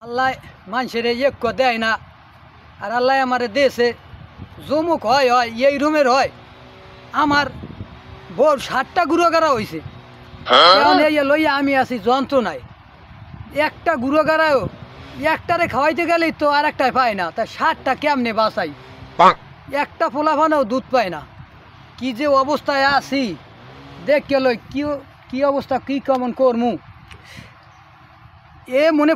আল্লাহ মানুষের ঐক্য দেয় না, আর আল্লাহ আমার দেশে জমুক হয় হয় এই রুমের হয়। আমার বউ 7টা গুঁড়োগাড়া হয়েছে, লইয়া আমি আছি যন্ত্রণায়। একটা গুঁড়োগাড়াও একটারে খাওয়াইতে গেলেই তো আর একটাই পায় না, তা 7টা কেমনে বাঁচাই? একটা পোলাপানও দুধ পায় না। কি যে অবস্থায় আছি দেখ গেল, কি অবস্থা, কি কেমন করমু। মনে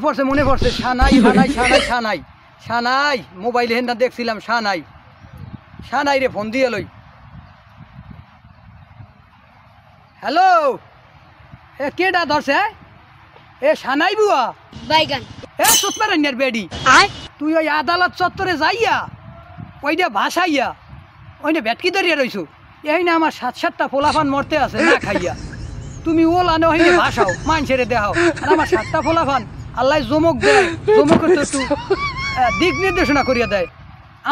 পড়ছে সানাই সানাই সানাই সানাই সানাই মোবাইলে হেন দেখছিলাম, সানাই রে ফোন দিয়ে লই। হ্যালো, কেডা ধরছে? সানাই বুয়া বাইগান সুতমার বেডি, তুই ওই আদালত চত্বরে যাইয়া ওইটা ভাসাইয়া ওইটা ভেটকি ধরিয়া রইছু। এই না আমার 7-7টা পোলাপান মরতে আছে না খাইয়া, তুমি ওলানো হইলে ভাসাও, মানুষের দেখাও। আর আমার 7টা পোলাপান আল্লাহ জমক দেয়, জমকের তো একটু দিক নির্দেশনা করিয়া দেয়।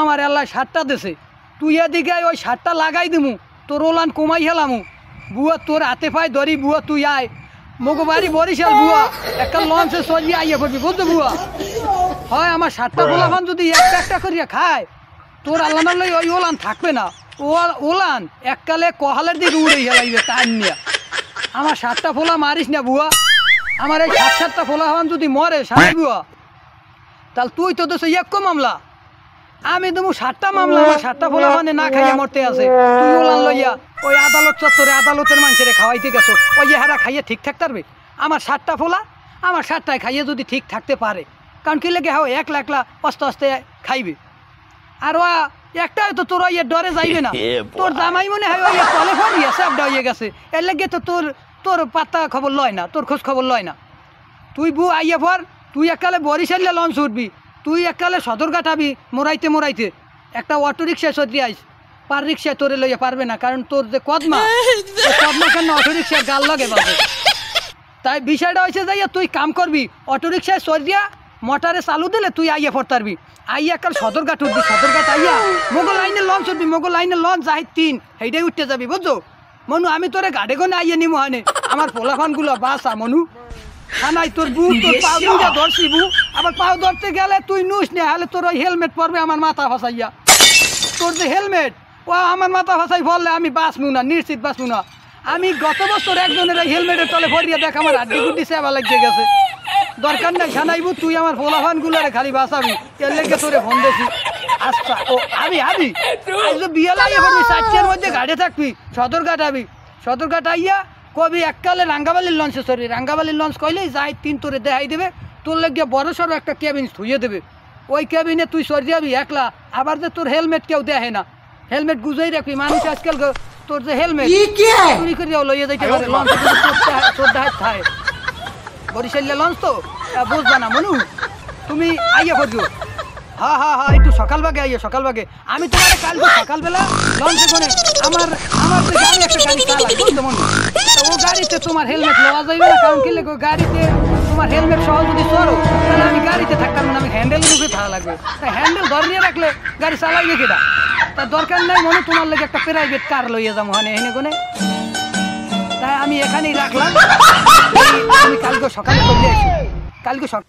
আমার আল্লাহ 7টা দেশে, তুই এদিকে ওই 7টা লাগাই দিমু, তোর ওলান কমাই হেলামু। বুয়া তোর হাতে পায় ধরি, বুয়া তুই আয় মগো বাড়ি বরিশাল, বুয়া একটা লঞ্চে সরিয়ে আইয়া পড়বি, বুঝতো বুয়া? হয় আমার 7টা পোলাপান যদি একটা একটা করিয়া খায়, তোর আল্লাহ নাল্লাই ওই ওলান থাকবে না। ওলান এককালে কহালের দিকে উড়ে হেলাইবে টান নিয়ে। আমার 7টা পোলা মারিস না বুয়া, আমার এই 7-7টা পোলাপান যদি মরে সাই বুয়া, তাহলে তুই তো দেশে এক মামলা, আমি দেবো 7টা মামলা। আমার 7টা পোলাপানে না খাইয়া মরতে আছে, তুই ওলান লইয়া ওই আদালত চত্বরে আদালতের মানুষের খাওয়াইতে গেছো, ওই হারা খাইয়ে ঠিক থাকতে পারবে? আমার 7টা পোলা, আমার 7টায় খাইয়ে যদি ঠিক থাকতে পারে, কারণ কি লেগে হয় একলা একলা আস্তে আস্তে খাইবে। আর ও একটা তো তোর ওই ডরে যাইবে না, তোর জামাই মনে হয় ওই তলে ফরিয়া সাবডা হয়ে গেছে, এর লেগে তো তোর পাত্তা খবর লয় না, তোর খোঁজ খবর লয় না। তুই বউ আইয়া পর, তুই এককালে বরিশালে লঞ্চ উঠবি, তুই এককালে সদরঘাট আবি মোরাইতে মোরাইতে, একটা অটো রিক্সায় সদরি আইস, পার রিক্সায় তোরে লইয়া পারবে না, কারণ তোর যে কদমা কেন অটো রিক্সায় গাল লাগে বাজে। তাই বিষয়টা হয়েছে যাইয়া তুই কাম করবি, অটো রিক্সায় সরিয়া মোটরে চালু দিলে তুই আইয়া পড়তারবি, আইয়া কাল সদরঘাট উঠবি, সদরঘাট আইয়া মোগল লাইনে লঞ্চ উঠবি, মোগল লাইনে লঞ্চ যাই 3 সেইটাই উঠতে যাবি, বুঝছো মনু? আমি তোরে গাড়ে গনে আইয়া নিমু হানে, আমার পোলাফানগুলো বাসা মনু। খানাই তোর বু, তোর পাও দুইটা ধরছি বু, আবার পাও ধরতে গেলে তুই নুস নে, হলে তোর ওই হেলমেট পরবে আমার মাথা ফাঁসাইয়া। তোর যে হেলমেট ও আমার মাথা ফাঁসাই ফললে আমি বাঁচবো না, নিশ্চিত বাঁচবো না। আমি গত বছর একজনের এই হেলমেটের তলে ভরিয়া দেখ আমার হাড্ডি গুড্ডি সেবা লাগিয়ে গেছে। দরকার নাই সানাইবু, তুই আমার পোলাফান গুলারে খালি বাঁচাবি, এর লেগে তোরে ফোন দিছি। আচ্ছা ও আমি বিয়ে লাগিয়ে পড়বি, 4টার মধ্যে ঘাটে থাকবি, সদরঘাট আবি, সদরঘাট আইয়া কবি এককালে রাঙ্গাবালির লঞ্চে সরি, রাঙ্গাবালির লঞ্চ কইলেই যাই 3 তোরে দেখাই দেবে, তোর লেগে বড় সড়ো একটা কেবিন থুয়ে দেবে, ওই কেবিনে তুই সরি যাবি একলা। আবার যে তোর হেলমেট কেউ দেখে না, হেলমেট গুজাই রাখবি, মানুষ আজকাল তোর যে হেলমেট চুরি করিয়াও লইয়া যাইতে পারে, লঞ্চ তোর দেখাই থাকে। বরিশালে লঞ্চ তো বুঝবা না মনু, তুমি আইয়া পড়ছো। হ্যাঁ একটু সকাল ভাগে আইয়া, সকাল ভাগে। আমি তোমার কালকে সকালবেলা লঞ্চে করে আমার তো গাড়ি একটা গাড়ি চালাই, বুঝতো মনু? ও গাড়িতে তোমার হেলমেট লওয়া যাইবে না, কারণ কি লেগে গাড়িতে তোমার হেলমেট সহ যদি সরো তাহলে আমি গাড়িতে থাকতাম না, আমি হ্যান্ডেলের উপরে থাকা লাগবে। তাই হ্যান্ডেল ধরিয়ে রাখলে গাড়ি চালাইবে কেটা? তার দরকার নাই মনে, তোমার লেগে একটা প্রাইভেট কার লইয়া যাবো হানে এনে কোনে। তাই আমি এখানেই রাখলাম, আমি কালকে সকালে চলে আসি, কালকে সকাল।